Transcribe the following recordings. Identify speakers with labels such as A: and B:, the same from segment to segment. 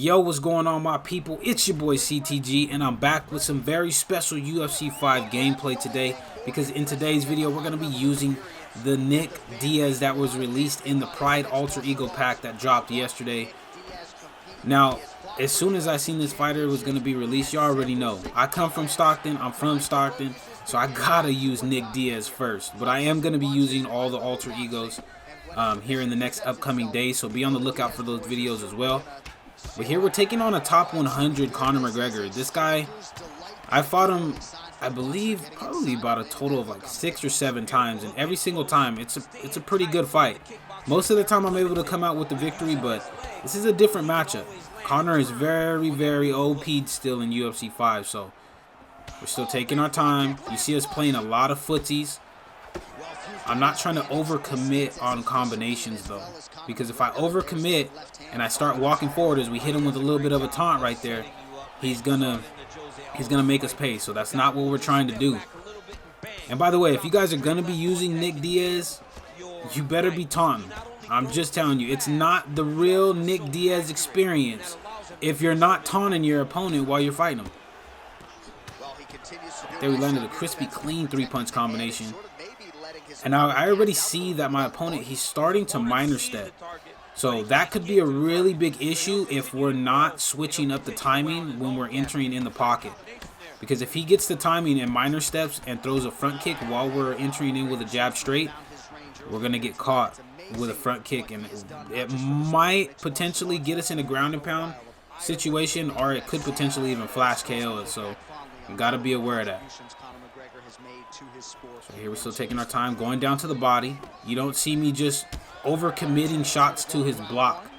A: Yo, what's going on, my people? It's your boy CTG, and I'm back with some very special UFC 5 gameplay today, because in today's video we're going to be using the Nick Diaz that was released in the Pride Alter Ego pack that dropped yesterday. Now, as soon as I seen this fighter was going to be released, you already know I come from Stockton, I'm from Stockton, so I gotta use Nick Diaz first. But I am going to be using all the Alter Egos here in the next upcoming days, so be on the lookout for those videos as well. But here we're taking on a top 100 Conor McGregor. This guy, I fought him, I believe, probably about a total of like 6 or 7 times, and every single time it's a pretty good fight. Most of the time I'm able to come out with the victory, but this is a different matchup. Conor is very OP'd still in UFC 5, so we're still taking our time. You see us playing a lot of footsies. I'm not trying to overcommit on combinations though, because if I overcommit and I start walking forward as we hit him with a little bit of a taunt right there, he's gonna make us pay. So that's not what we're trying to do. And by the way, if you guys are gonna be using Nick Diaz, you better be taunting. I'm just telling you, it's not the real Nick Diaz experience if you're not taunting your opponent while you're fighting him. There we landed a crispy, clean 3-punch combination. And now I already see that my opponent, he's starting to minor step. So that could be a really big issue if we're not switching up the timing when we're entering in the pocket. Because if he gets the timing and minor steps and throws a front kick while we're entering in with a jab straight, we're going to get caught with a front kick. And it might potentially get us in a ground and pound situation, or it could potentially even flash KO us. So you got to be aware of that. So here we're still taking our time, going down to the body. You don't see me just over-committing shots to his block.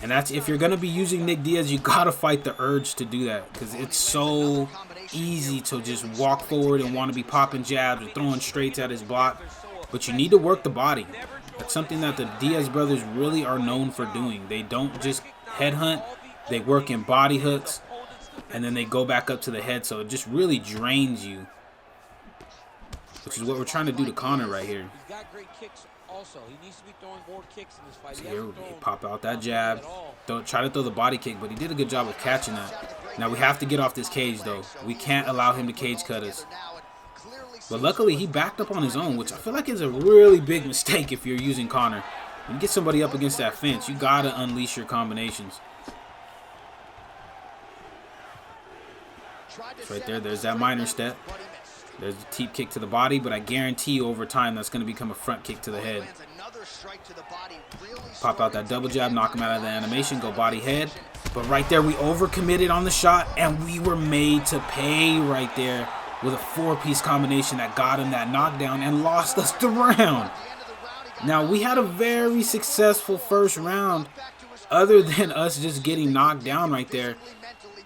A: And that's, if you're going to be using Nick Diaz, you got to fight the urge to do that, because it's so easy to just walk forward and want to be popping jabs or throwing straights at his block. But you need to work the body. That's something that the Diaz brothers really are known for doing. They don't just headhunt, they work in body hooks, and then they go back up to the head, so it just really drains you. Which is what we're trying to do to Conor right here. So here we pop out that jab. Don't try to throw the body kick, but he did a good job of catching that. Now we have to get off this cage though. We can't allow him to cage cut us. But luckily he backed up on his own, which I feel like is a really big mistake if you're using Conor. When you get somebody up against that fence, you gotta unleash your combinations. Right there, there's that minor step. There's a teep kick to the body, but I guarantee you over time that's going to become a front kick to the head. Pop out that double jab, knock him out of the animation, go body head. But right there, we overcommitted on the shot, and we were made to pay right there with a 4-piece combination that got him that knockdown and lost us the round. Now, we had a very successful first round, other than us just getting knocked down right there.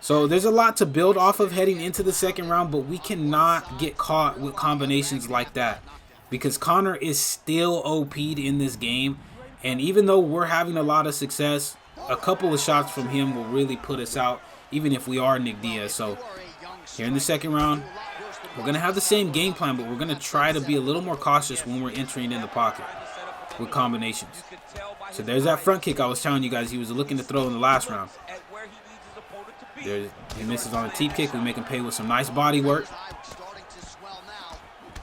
A: So there's a lot to build off of heading into the second round, but we cannot get caught with combinations like that, because Conor is still OP'd in this game. And even though we're having a lot of success, a couple of shots from him will really put us out, even if we are Nick Diaz. So here in the second round, we're going to have the same game plan, but we're going to try to be a little more cautious when we're entering in the pocket with combinations. So there's that front kick I was telling you guys he was looking to throw in the last round. There, he misses on a teep kick. We make him pay with some nice body work.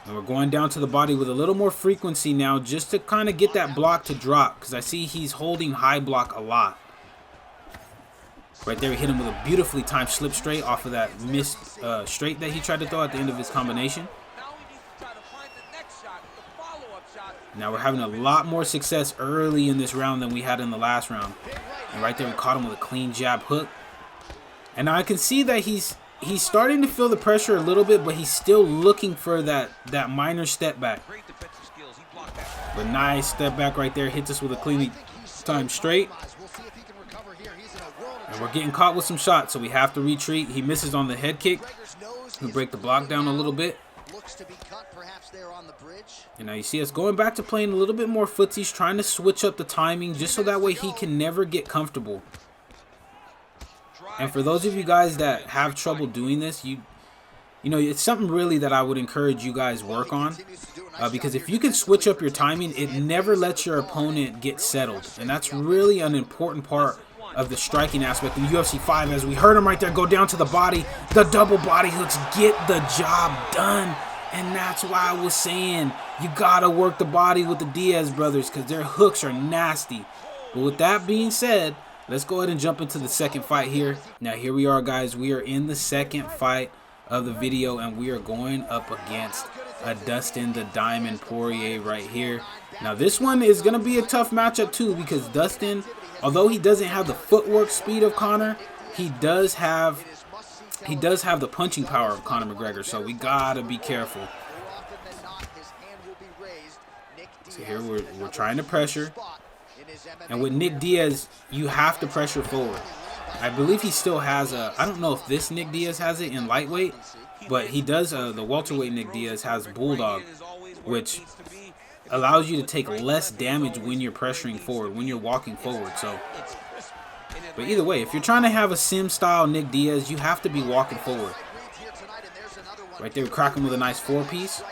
A: And we're going down to the body with a little more frequency now, just to kind of get that block to drop, because I see he's holding high block a lot. Right there, we hit him with a beautifully timed slip straight off of that missed straight that he tried to throw at the end of his combination. Now we're having a lot more success early in this round than we had in the last round. And right there, we caught him with a clean jab hook. And now I can see that he's starting to feel the pressure a little bit, but he's still looking for that minor step back. But nice step back right there. Hits us with a cleanly timed straight. And we're getting caught with some shots, so we have to retreat. He misses on the head kick. We break the block down a little bit. And now you see us going back to playing a little bit more footsies, trying to switch up the timing just so that way he can never get comfortable. And for those of you guys that have trouble doing this, you know, it's something really that I would encourage you guys work on. Because if you can switch up your timing, it never lets your opponent get settled. And that's really an important part of the striking aspect in UFC 5, as we heard him right there go down to the body. The double body hooks get the job done. And that's why I was saying you gotta work the body with the Diaz brothers, because their hooks are nasty. But with that being said, let's go ahead and jump into the second fight here. Now here we are, guys. We are in the second fight of the video, and we are going up against a Dustin the Diamond Poirier right here. Now this one is going to be a tough matchup too, because Dustin, although he doesn't have the footwork speed of Conor, he does have the punching power of Conor McGregor, so we gotta be careful. So here we're trying to pressure, and with Nick Diaz, you have to pressure forward. I believe he still has a, I don't know if this Nick Diaz has it in lightweight, but he does, the welterweight Nick Diaz has Bulldog, which allows you to take less damage when you're pressuring forward, when you're walking forward. So, but either way, if you're trying to have a sim style Nick Diaz, you have to be walking forward. Right there, we crack him with a nice 4-piece,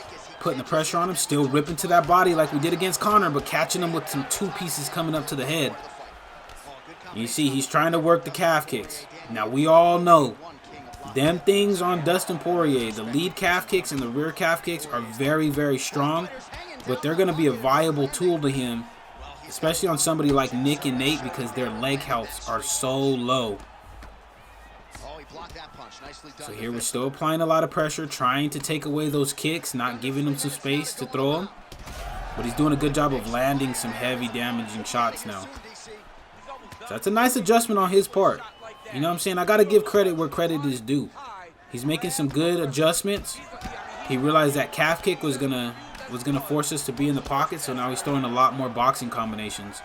A: putting the pressure on him, still ripping to that body like we did against Conor, but catching him with some 2 pieces coming up to the head. You see, he's trying to work the calf kicks. Now, we all know them things on Dustin Poirier, the lead calf kicks and the rear calf kicks are very, very strong, but they're going to be a viable tool to him, especially on somebody like Nick and Nate, because their leg healths are so low. So here we're still applying a lot of pressure, trying to take away those kicks, not giving him some space to throw them. But he's doing a good job of landing some heavy damaging shots now. So that's a nice adjustment on his part. You know what I'm saying? I got to give credit where credit is due. He's making some good adjustments. He realized that calf kick was gonna force us to be in the pocket, so now he's throwing a lot more boxing combinations.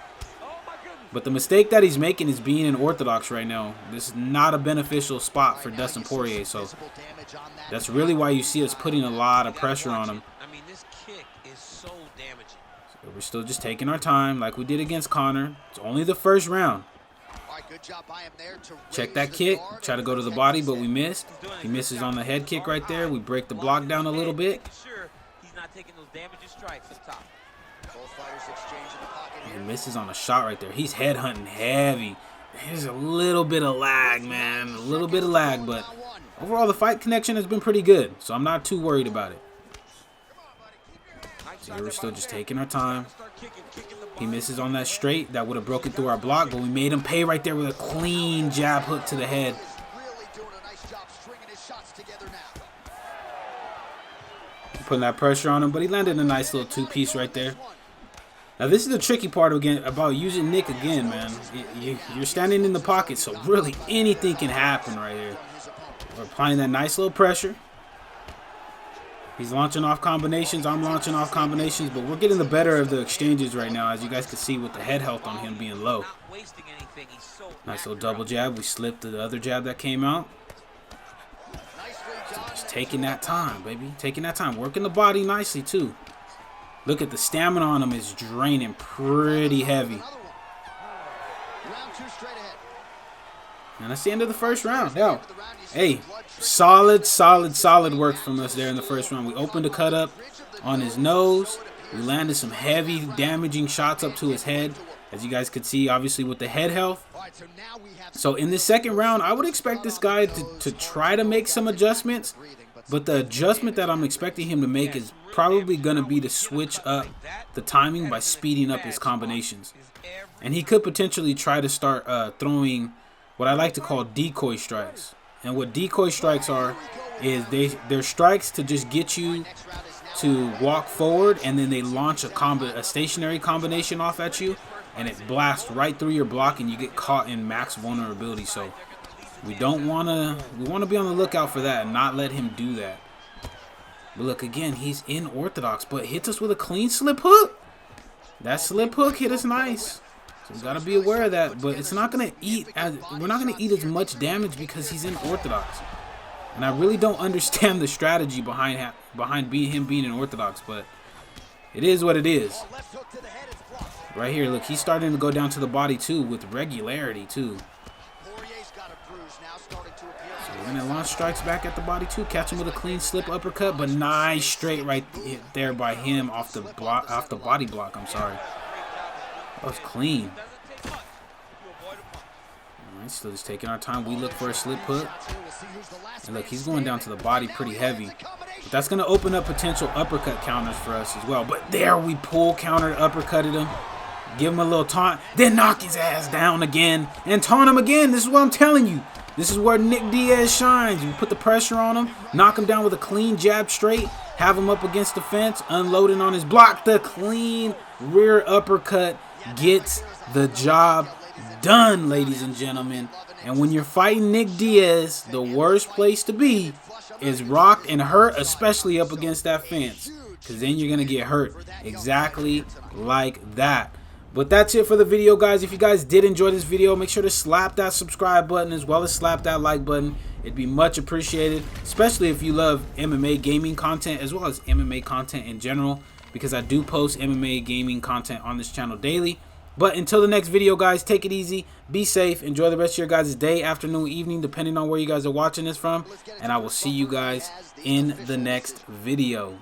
A: But the mistake that he's making is being in orthodox right now. This is not a beneficial spot for Dustin Poirier, so that's really why you see us putting a lot of pressure on him. So we're still just taking our time like we did against Conor. It's only the first round. Check that kick. Try to go to the body, but we missed. He misses on the head kick right there. We break the block down a little bit. He misses on a shot right there. He's head hunting heavy. There's a little bit of lag, man. A little bit of lag, but overall the fight connection has been pretty good, so I'm not too worried about it. So here we're still just taking our time. He misses on that straight. That would have broken through our block, but we made him pay right there with a clean jab hook to the head. Putting that pressure on him, but he landed a nice little 2-piece right there. Now this is the tricky part again about using Nick again, man. You're standing in the pocket, so really anything can happen right here. We're applying that nice little pressure. He's launching off combinations. I'm launching off combinations, but we're getting the better of the exchanges right now, as you guys can see with the head health on him being low. Nice little double jab. We slipped the other jab that came out. So just taking that time, baby. Taking that time. Working the body nicely, too. Look at the stamina on him is draining pretty heavy. And that's the end of the first round. Now, hey, solid work from us there in the first round. We opened the cut up on his nose. We landed some heavy damaging shots up to his head, as you guys could see, obviously, with the head health. So in the second round, I would expect this guy to try to make some adjustments. But the adjustment that I'm expecting him to make is probably going to be to switch up the timing by speeding up his combinations. And he could potentially try to start throwing what I like to call decoy strikes. And what decoy strikes are is they're strikes to just get you to walk forward, and then they launch a stationary combination off at you, and it blasts right through your block, and you get caught in max vulnerability. So we want to be on the lookout for that and not let him do that. But look, again, he's in orthodox, but hits us with a clean slip hook. That slip hook hit us nice. So we gotta be aware of that. But it's not gonna we're not gonna eat as much damage because he's in orthodox. And I really don't understand the strategy behind him being in orthodox, but it is what it is. Right here, look, he's starting to go down to the body too with regularity too. So we're gonna launch strikes back at the body too, catch him with a clean slip uppercut, but nice straight right there by him off the body block. I'm sorry, that was clean. Still just taking our time. We look for a slip hook. And look, he's going down to the body pretty heavy. But that's going to open up potential uppercut counters for us as well. But there we pull, countered, uppercutted him. Give him a little taunt. Then knock his ass down again. And taunt him again. This is what I'm telling you. This is where Nick Diaz shines. You put the pressure on him. Knock him down with a clean jab straight. Have him up against the fence. Unloading on his block. The clean rear uppercut gets the job done, ladies and gentlemen. And when you're fighting Nick Diaz, the worst place to be is rocked and hurt, especially up against that fence, because then you're going to get hurt exactly like that. But that's it for the video, guys. If you guys did enjoy this video, make sure to slap that subscribe button as well as slap that like button. It'd be much appreciated, especially if you love MMA gaming content as well as MMA content in general, because I do post MMA gaming content on this channel daily. But until the next video, guys, take it easy, be safe, enjoy the rest of your guys' day, afternoon, evening, depending on where you guys are watching this from. And I will see you guys in the next video.